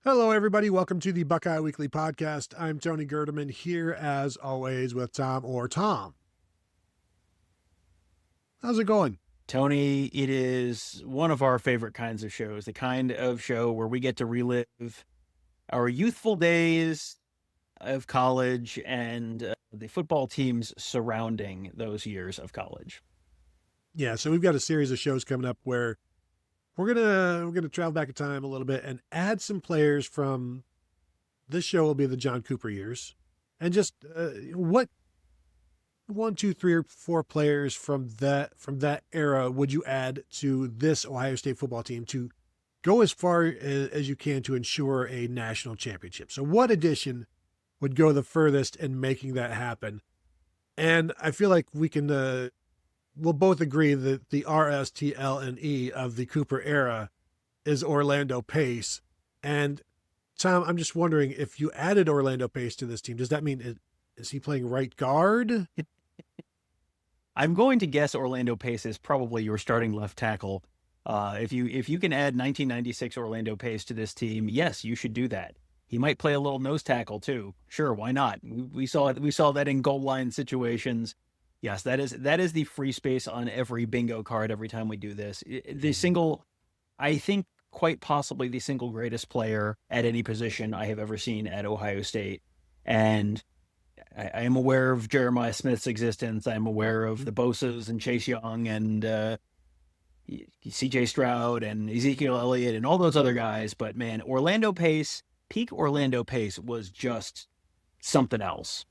Hello, everybody. Welcome to the Buckeye Weekly Podcast. I'm Tony Gerdeman here, as always, with Tom Orr. Tom, how's it going? Tony, it is one of our favorite kinds of shows, the kind of show where we get to relive our youthful days of college and the football teams surrounding those years of college. Yeah, so we've got a series of shows coming up where we're gonna travel back in time a little bit and add some players from this show will be the John Cooper years, and just what one, two, three, or four players from that era would you add to this Ohio State football team to go as far as you can to ensure a national championship? So, what addition would go the furthest in making that happen? And I feel like we'll both agree that the RSTLNE of the Cooper era is Orlando Pace. And Tom, I'm just wondering if you added Orlando Pace to this team, does that mean is he playing right guard? I'm going to guess Orlando Pace is probably your starting left tackle. If you can add 1996 Orlando Pace to this team, yes, you should do that. He might play a little nose tackle too. Sure, why not? We saw it. We saw that in goal line situations. Yes, that is the free space on every bingo card every time we do this. I think quite possibly the single greatest player at any position I have ever seen at Ohio State. And I am aware of Jeremiah Smith's existence. I'm aware of the Bosa's and Chase Young and CJ Stroud and Ezekiel Elliott and all those other guys. But man, peak Orlando Pace was just something else.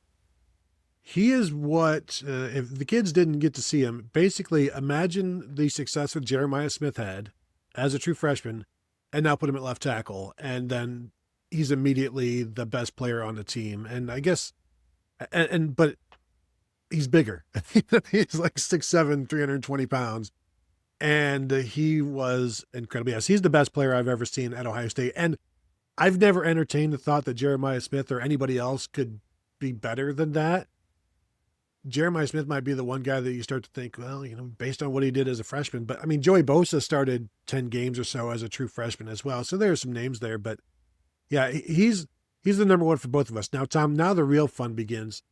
He is what, if the kids didn't get to see him, basically imagine the success that Jeremiah Smith had as a true freshman and now put him at left tackle. And then he's immediately the best player on the team. And I guess, but he's bigger. He's like 6'7", 320 pounds. And he was incredible. Yes, he's the best player I've ever seen at Ohio State. And I've never entertained the thought that Jeremiah Smith or anybody else could be better than that. Jeremiah Smith might be the one guy that you start to think, well, based on what he did as a freshman. But I mean, Joey Bosa started 10 games or so as a true freshman as well. So there are some names there, but yeah, he's the number one for both of us. Now, Tom, now the real fun begins.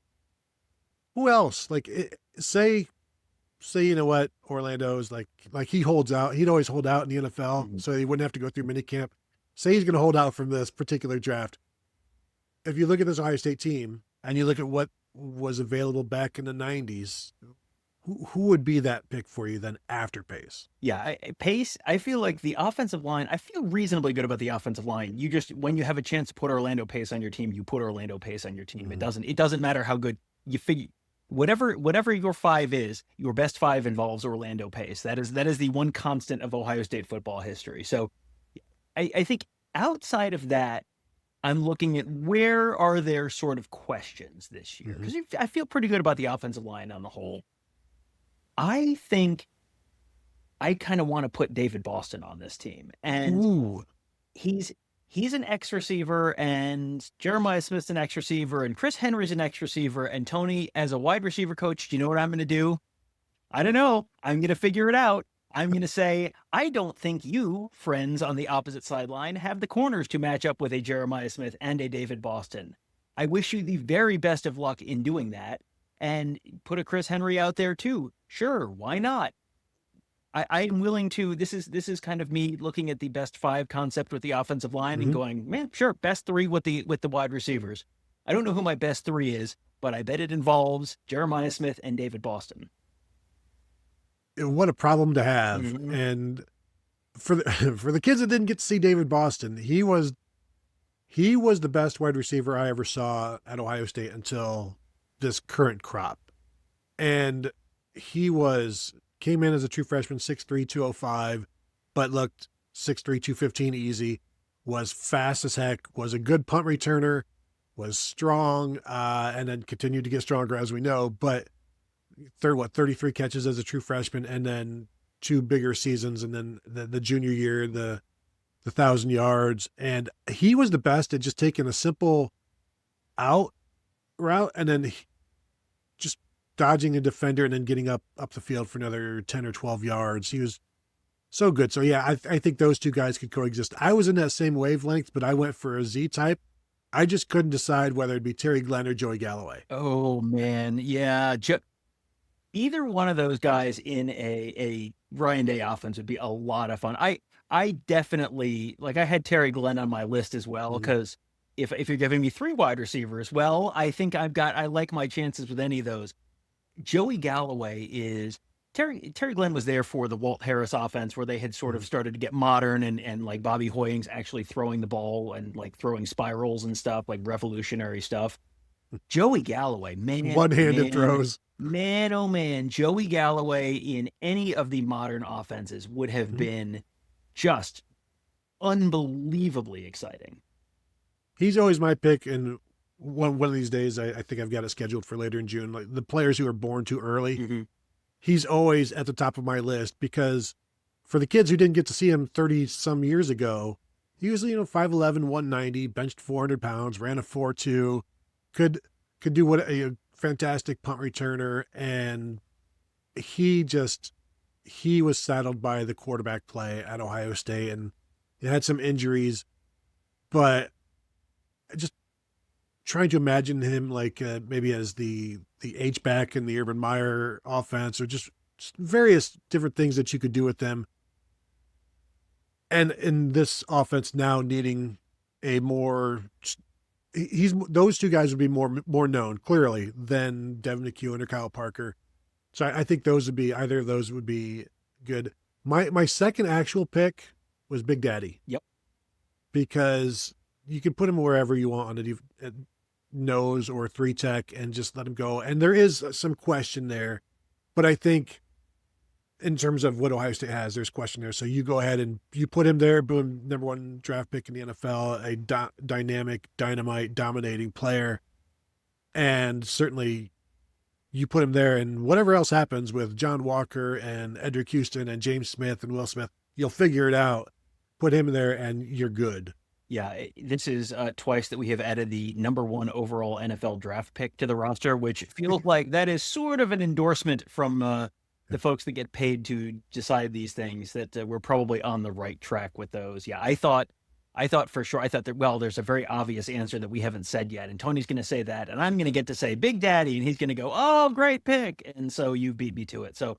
Who else? Say, you know what, Orlando's like he holds out. He'd always hold out in the NFL, so he wouldn't have to go through minicamp. Say he's going to hold out from this particular draft. If you look at this Ohio State team and you look at what was available back in the 90s, who would be that pick for you then after Pace? Yeah, Pace, I feel like the offensive line, I feel reasonably good about the offensive line. You just, when you have a chance to put Orlando Pace on your team, you put Orlando Pace on your team. Mm-hmm. It doesn't matter how good you figure. Whatever your five is, your best five involves Orlando Pace. That is the one constant of Ohio State football history. So I think outside of that, I'm looking at where are there sort of questions this year? Because I feel pretty good about the offensive line on the whole. I think I kind of want to put David Boston on this team. And he's an X receiver, and Jeremiah Smith's an X receiver, and Chris Henry's an X receiver, and Tony, as a wide receiver coach, do you know what I'm going to do? I don't know. I'm going to figure it out. I'm going to say, I don't think you, friends on the opposite sideline, have the corners to match up with a Jeremiah Smith and a David Boston. I wish you the very best of luck in doing that, and put a Chris Henry out there too. Sure, why not? I'm willing to. This is kind of me looking at the best five concept with the offensive line and going, man, sure, best three with the wide receivers. I don't know who my best three is, but I bet it involves Jeremiah Smith and David Boston. What a problem to have. Mm-hmm. And for the kids that didn't get to see David Boston, he was the best wide receiver I ever saw at Ohio State until this current crop. And he came in as a true freshman, 6'3", 205, but looked 6'3", 215 easy, was fast as heck, was a good punt returner, was strong, and then continued to get stronger as we know, but 33 catches as a true freshman, and then two bigger seasons, and then the junior year, the 1,000 yards. And he was the best at just taking a simple out route and then just dodging a defender and then getting up the field for another 10 or 12 yards. He was So good. So yeah, I think those two guys could coexist. I was in that same wavelength, but I went for a Z type. I just couldn't decide whether it'd be Terry Glenn or Joey Galloway. Oh man, yeah. Either one of those guys in a Ryan Day offense would be a lot of fun. I definitely like I had Terry Glenn on my list as well Mhm. because if you're giving me 3 wide receivers, well, I think I like my chances with any of those. Joey Galloway is Terry Glenn was there for the Walt Harris offense where they had sort of Mhm. started to get modern and like Bobby Hoying's actually throwing the ball and like throwing spirals and stuff, like revolutionary stuff. Joey Galloway, man, One-handed man, throws. man, oh man, Joey Galloway in any of the modern offenses would have Mhm. been just unbelievably exciting. He's always my pick, and one of these days, I think I've got it scheduled for later in June. Like the players who are born too early, Mm-hmm. he's always at the top of my list because for the kids who didn't get to see him 30 some years ago, he was, 5'11", 190, benched 400 pounds, ran a 4.2, could do what a fantastic punt returner. And he was saddled by the quarterback play at Ohio State and he had some injuries, but just trying to imagine him like maybe as the H back in the Urban Meyer offense, or just various different things that you could do with them. And in this offense now needing a more, he's those two guys would be more known clearly than Devin McEwen or Kyle Parker. So I think those would be either of those would be good. My second actual pick was Big Daddy. Yep. Because you can put him wherever you want on a nose or 3 tech and just let him go. And there is some question there, but I think in terms of what Ohio State has, there's question there. So you go ahead and you put him there, boom, #1 draft pick in the NFL, a dynamic, dynamite, dominating player. And certainly you put him there, and whatever else happens with John Walker and Edric Houston and James Smith and Will Smith, you'll figure it out. Put him there and you're good. Yeah, this is twice that we have added the #1 overall NFL draft pick to the roster, which feels like that is sort of an endorsement from the folks that get paid to decide these things that we're probably on the right track with those. Yeah, I thought for sure. I thought that, well, there's a very obvious answer that we haven't said yet. And Tony's going to say that. And I'm going to get to say Big Daddy. And he's going to go, oh, great pick. And so you beat me to it. So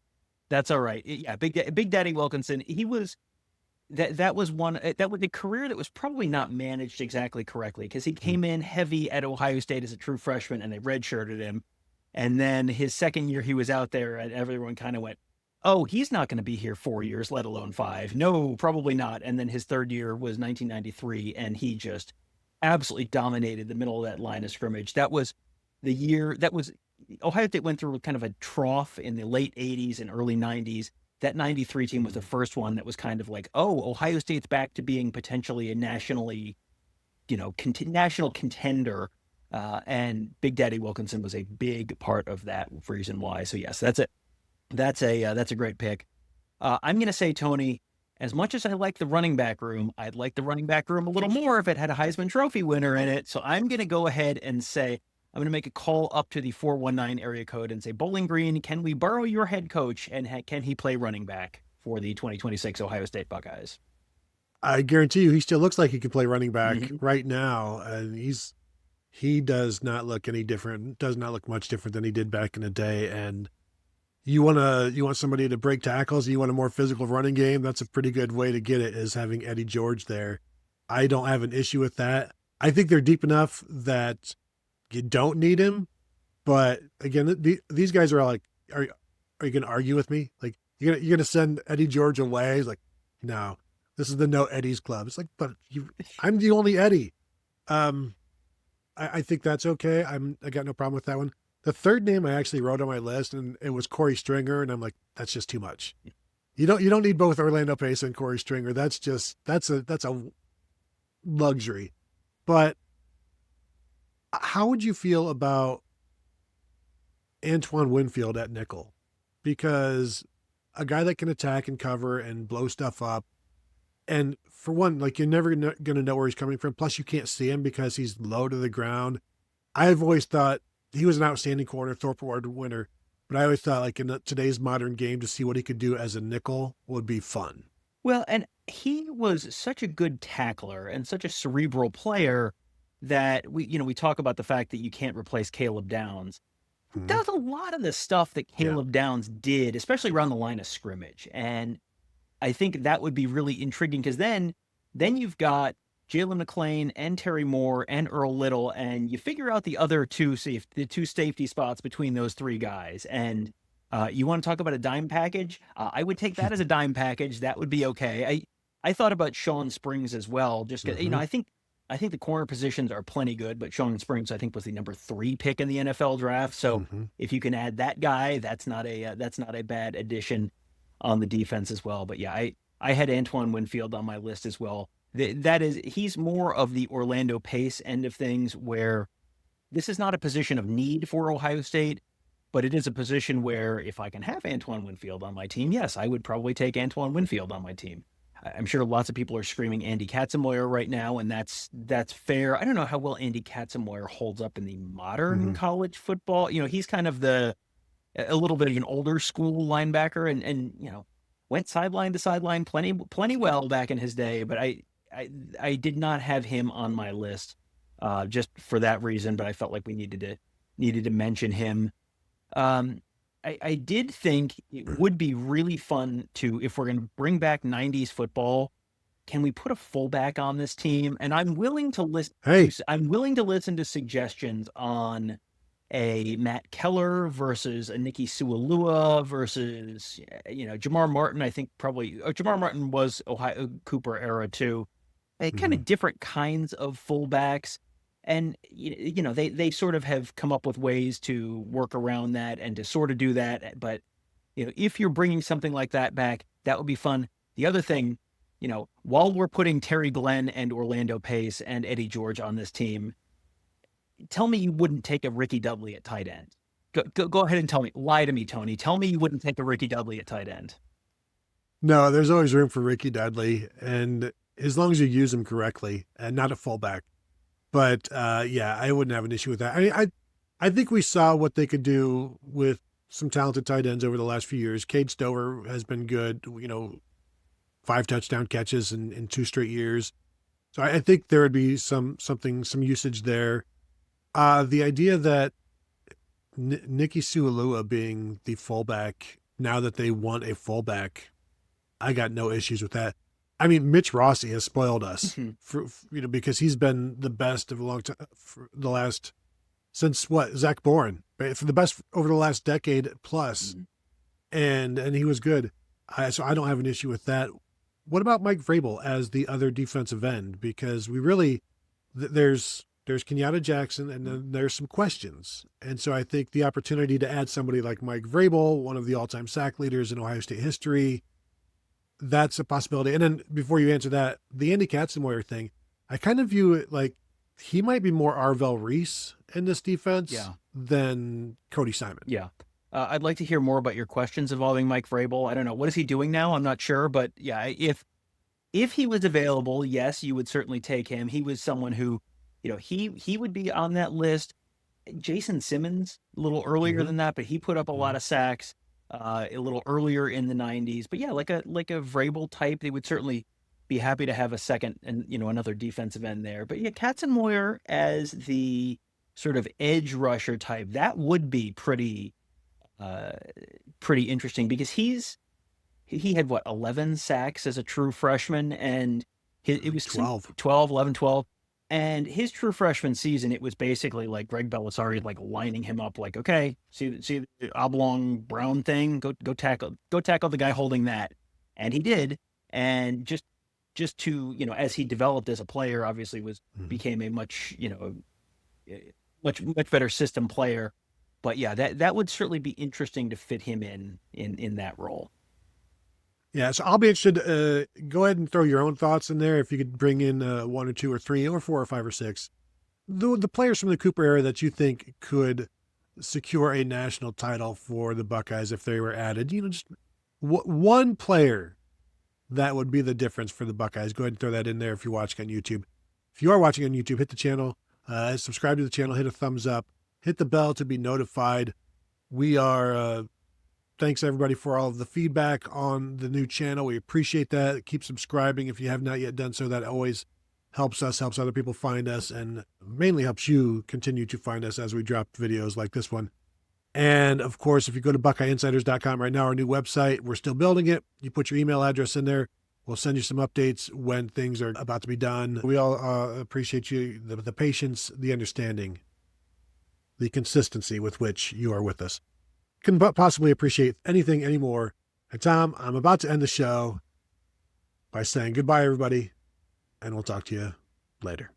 that's all right. Yeah, Big Daddy Wilkinson. He was, that was a career that was probably not managed exactly correctly because he came in heavy at Ohio State as a true freshman and they redshirted him. And then his second year he was out there and everyone kind of went, oh, he's not going to be here 4 years, let alone 5. No, probably not. And then his third year was 1993, and he just absolutely dominated the middle of that line of scrimmage. That was the year Ohio State went through kind of a trough in the late 80s and early 90s. That 93 team was the first one that was kind of like, oh, Ohio State's back to being potentially a nationally, national contender. And Big Daddy Wilkinson was a big part of that reason why. So yes, that's it. That's a great pick. I'm going to say, Tony, as much as I like the running back room, I'd like the running back room a little more if it had a Heisman Trophy winner in it. So I'm going to go ahead and say, I'm going to make a call up to the 419 area code and say, Bowling Green, can we borrow your head coach and can he play running back for the 2026 Ohio State Buckeyes? I guarantee you, he still looks like he could play running back right now. And he does not look any different, does not look much different than he did back in the day. And you want somebody to break tackles, you want a more physical running game. That's a pretty good way to get it, is having Eddie George there. I don't have an issue with that. I think they're deep enough that you don't need him. But again, these guys are all like, are you going to argue with me? Like you're going to send Eddie George away? He's like, no, this is the no Eddies club. It's like, but I'm the only Eddie. I think that's okay. I got no problem with that one. The third name I actually wrote on my list, and it was Corey Stringer, and I'm like, that's just too much. You don't need both Orlando Pace and Corey Stringer. That's a luxury. But how would you feel about Antoine Winfield at nickel? Because a guy that can attack and cover and blow stuff up, and for one, like you're never going to know where he's coming from. Plus, you can't see him because he's low to the ground. I've always thought he was an outstanding corner, Thorpe Award winner, but I always thought like in today's modern game to see what he could do as a nickel would be fun. Well, and he was such a good tackler and such a cerebral player that we talk about the fact that you can't replace Caleb Downs. He Mhm. does a lot of the stuff that Yeah. Caleb Downs did, especially around the line of scrimmage. And I think that would be really intriguing because then you've got Jalen McClain and Terry Moore and Earl Little, and you figure out the two safety spots between those three guys. And you want to talk about a dime package? I would take that as a dime package. That would be okay. I thought about Shawn Springs as well. Just 'cause, Mhm. I think the corner positions are plenty good, but Shawn Springs I think was the number 3 pick in the NFL draft. So Mhm. if you can add that guy, that's not a bad addition on the defense as well. But yeah, I had Antoine Winfield on my list as well. He's more of the Orlando Pace end of things, where this is not a position of need for Ohio State, but it is a position where if I can have Antoine Winfield on my team, yes, I would probably take Antoine Winfield on my team. I'm sure lots of people are screaming Andy Katzenmoyer right now, and that's fair. I don't know how well Andy Katzenmoyer holds up in the modern Mhm. college football. He's kind of a little bit of an older school linebacker, and went sideline to sideline plenty well back in his day. But I did not have him on my list just for that reason. But I felt like we needed to mention him. Um, I did think it would be really fun to, if we're going to bring back 90s football, can we put a fullback on this team? And Hey, I'm willing to listen to suggestions on a Matt Keller versus a Nikki Sualua versus, Jamar Martin. I think probably Jamar Martin was Ohio Cooper era too. Kind mhm. of different kinds of fullbacks. And, they sort of have come up with ways to work around that and to sort of do that. But, if you're bringing something like that back, that would be fun. The other thing, while we're putting Terry Glenn and Orlando Pace and Eddie George on this team, tell me you wouldn't take a Ricky Dudley at tight end. Go ahead and tell me. Lie to me, Tony. Tell me you wouldn't take a Ricky Dudley at tight end. No, there's always room for Ricky Dudley, and as long as you use him correctly and not a fullback. But yeah, I wouldn't have an issue with that. I think we saw what they could do with some talented tight ends over the last few years. Cade Stover has been good, 5 touchdown catches in 2 straight years. So I think there would be some usage there. The idea that Nikki Sualua being the fullback, now that they want a fullback, I got no issues with that. I mean, Mitch Rossi has spoiled us because he's been the best of a long time for the last, since what, Zach Bourne, right? For the best over the last decade plus. Mhm. And he was good. So I don't have an issue with that. What about Mike Vrabel as the other defensive end? Because we really, there's Kenyatta Jackson, and then there's some questions. And so I think the opportunity to add somebody like Mike Vrabel, one of the all-time sack leaders in Ohio State history, that's a possibility. And then before you answer that, the Andy Katzenmoyer thing, I kind of view it like he might be more Arvell Reese in this defense Yeah. than Cody Simon. Yeah. I'd like to hear more about your questions involving Mike Vrabel. I don't know. What is he doing now? I'm not sure. But yeah, if he was available, yes, you would certainly take him. He was someone who, he would be on that list. Jason Simmons, a little earlier Mm-hmm. than that, but he put up a lot Mm-hmm. of sacks a little earlier in the 90s. But yeah, like a Vrabel type, they would certainly be happy to have a second and another defensive end there. But yeah, Katzenmoyer as the sort of edge rusher type, that would be uh, pretty interesting because he had what 11 sacks as a true freshman, and it was 12. 12, 11, 12. And his true freshman season, it was basically like Greg Belisari like lining him up, like, okay, see the oblong brown thing, go tackle the guy holding that, and he did. And just to as he developed as a player, obviously Mm-hmm. became a much better system player. But yeah, that would certainly be interesting to fit him in that role. Yeah, so I'll be interested. Go ahead and throw your own thoughts in there. If you could bring in 1 or 2 or 3 or 4 or 5 or 6, the players from the Cooper era that you think could secure a national title for the Buckeyes if they were added. Just one player that would be the difference for the Buckeyes. Go ahead and throw that in there if you're watching on YouTube. If you are watching on YouTube, hit the channel, subscribe to the channel, hit a thumbs up, hit the bell to be notified. We are thanks everybody for all of the feedback on the new channel. We appreciate that. Keep subscribing if you have not yet done so. That always helps us, helps other people find us, and mainly helps you continue to find us as we drop videos like this one. And of course, if you go to BuckeyeInsiders.com right now, our new website, we're still building it. You put your email address in there. We'll send you some updates when things are about to be done. We all appreciate you, the patience, the understanding, the consistency with which you are with us. Can possibly appreciate anything anymore. And Tom, I'm about to end the show by saying goodbye, everybody, and we'll talk to you later.